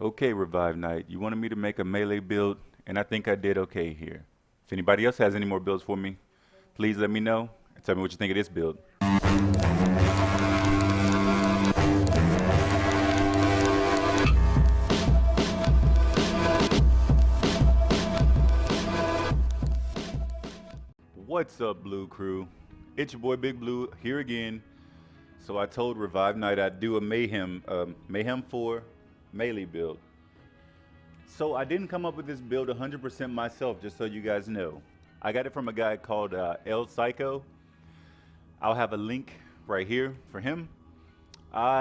Okay, Revive Knight, you wanted me to make a melee build, and I think I did okay here. If anybody else has any more builds for me, please let me know and tell me what you think of this build. What's up, Blue Crew? It's your boy Big Blue here again. So I told Revive Knight I'd do a Mayhem 4 melee build. So I didn't come up with this build 100% myself, just so you guys know. I got it from a guy called El Psycho. I'll have a link right here for him.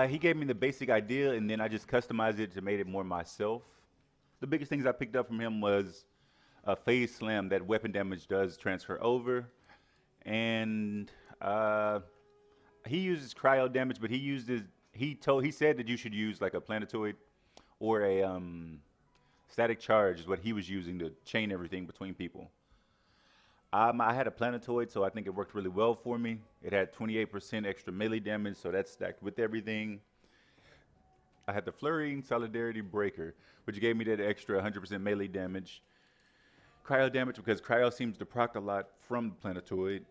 He gave me the basic idea, and then I just customized it to make it more myself. The biggest things I picked up from him was a phase slam that weapon damage does transfer over, and he uses cryo damage, but he said that you should use like a planetoid or a static charge is what he was using to chain everything between people. I had a planetoid, so I think it worked really well for me. It had 28% extra melee damage, so that's stacked with everything. I had the Flurrying Solidarity Breaker, which gave me that extra 100% melee damage. Cryo damage, because cryo seems to proc a lot from the planetoid.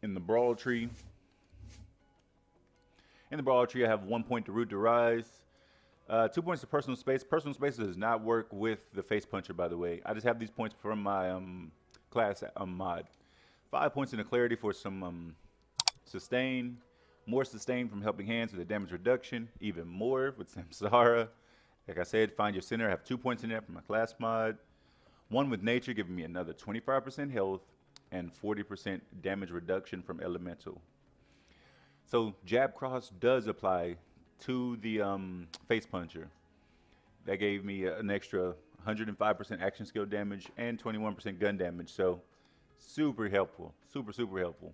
In the Brawl Tree, I have 1 point to Root to Rise. 2 points to Personal Space. Personal Space does not work with the Face Puncher, by the way. I just have these points from my class mod. 5 points into Clarity for some sustain. More sustain from Helping Hands with a damage reduction. Even more with Samsara. Like I said, Find Your Center. I have 2 points in there for my class mod. 1 with Nature, giving me another 25% health and 40% damage reduction from Elemental. So Jab Cross does apply to the Face Puncher. That gave me an extra 105% action skill damage and 21% gun damage. So super helpful, super helpful.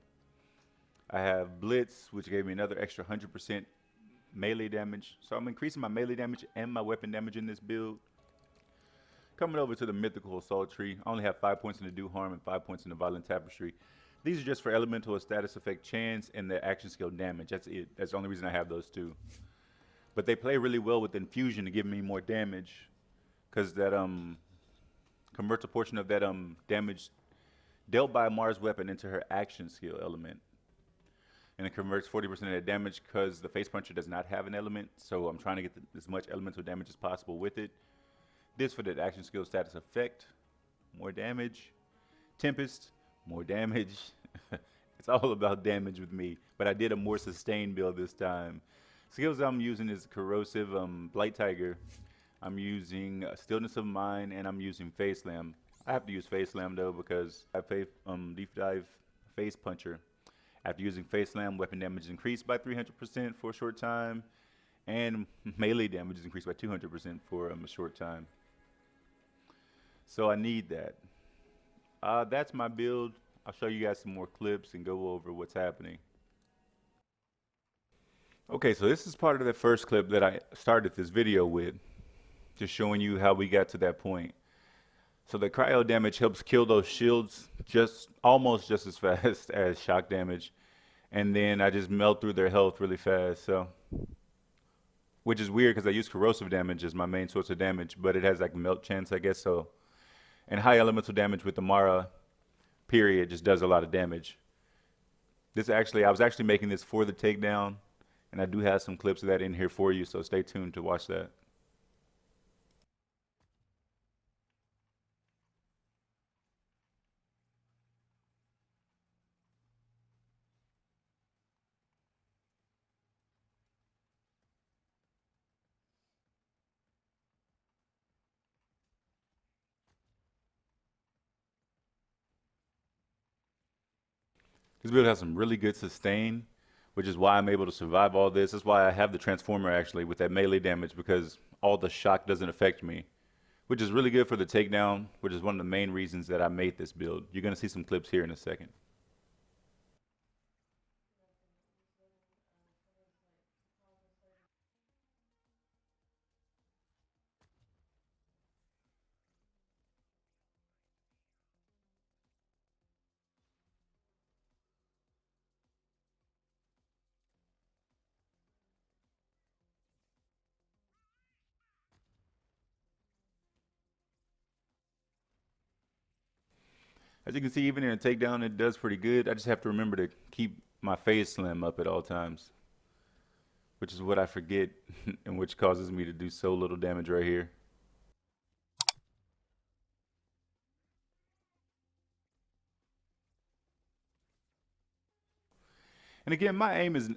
I have Blitz, which gave me another extra 100% melee damage. So I'm increasing my melee damage and my weapon damage in this build. Coming over to the Mythical Assault Tree, I only have 5 points in the Do Harm and 5 points in the Violent Tapestry. These are just for elemental status effect chance and the action skill damage. That's it. That's the only reason I have those two. But they play really well with Infusion to give me more damage, because that converts a portion of that damage dealt by Amara's weapon into her action skill element. And it converts 40% of that damage because the Face Puncher does not have an element, so I'm trying to get as much elemental damage as possible with it. This for the action skill status effect, more damage. Tempest, more damage. It's all about damage with me, but I did a more sustained build this time. Skills I'm using is Corrosive, Blight Tiger. I'm using Stillness of Mind, and I'm using Face Slam. I have to use Face Slam though because I have Deep Dive Face Puncher. After using Face Slam, weapon damage is increased by 300% for a short time, and melee damage is increased by 200% for a short time. So I need that. That's my build. I'll show you guys some more clips and go over what's happening. Okay, so this is part of the first clip that I started this video with, just showing you how we got to that point. So the cryo damage helps kill those shields almost just as fast as shock damage, and then I just melt through their health really fast. So, which is weird because I use corrosive damage as my main source of damage, but it has like melt chance, I guess. So, and high elemental damage with Amara, period, just does a lot of damage. I was actually making this for the takedown, and I do have some clips of that in here for you, so stay tuned to watch that. This build has some really good sustain, which is why I'm able to survive all this. That's why I have the Transformer actually with that melee damage, because all the shock doesn't affect me, which is really good for the takedown, which is one of the main reasons that I made this build. You're going to see some clips here in a second. As you can see, even in a takedown, it does pretty good. I just have to remember to keep my phase slam up at all times, which is what I forget and which causes me to do so little damage right here. And again, my aim is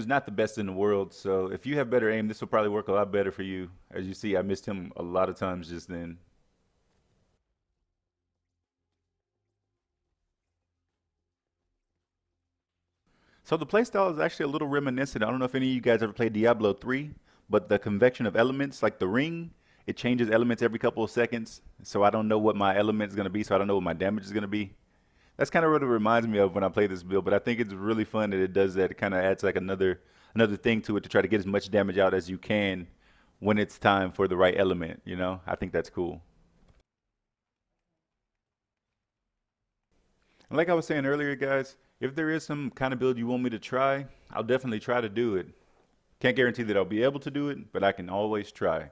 not the best in the world, so if you have better aim, this will probably work a lot better for you. As you see, I missed him a lot of times just then. So the playstyle is actually a little reminiscent. I don't know if any of you guys ever played Diablo 3, but the convection of elements, like the ring, it changes elements every couple of seconds. So I don't know what my element is going to be, so I don't know what my damage is going to be. That's kind of what it reminds me of when I play this build, but I think it's really fun that it does that. It kind of adds like another thing to it to try to get as much damage out as you can when it's time for the right element, you know? I think that's cool. And like I was saying earlier, guys, if there is some kind of build you want me to try, I'll definitely try to do it. Can't guarantee that I'll be able to do it, but I can always try.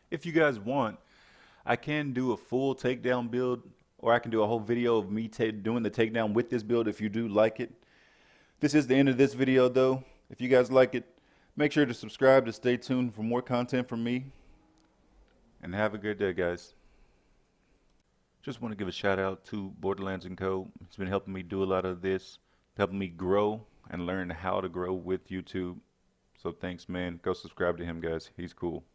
If you guys want, I can do a full takedown build, or I can do a whole video of me doing the takedown with this build if you do like it. This is the end of this video though. If you guys like it, make sure to subscribe to stay tuned for more content from me. And have a good day, guys. Just want to give a shout out to Borderlands and Co. It's been helping me do a lot of this, helping me grow and learn how to grow with YouTube. So thanks, man. Go subscribe to him, guys. He's cool.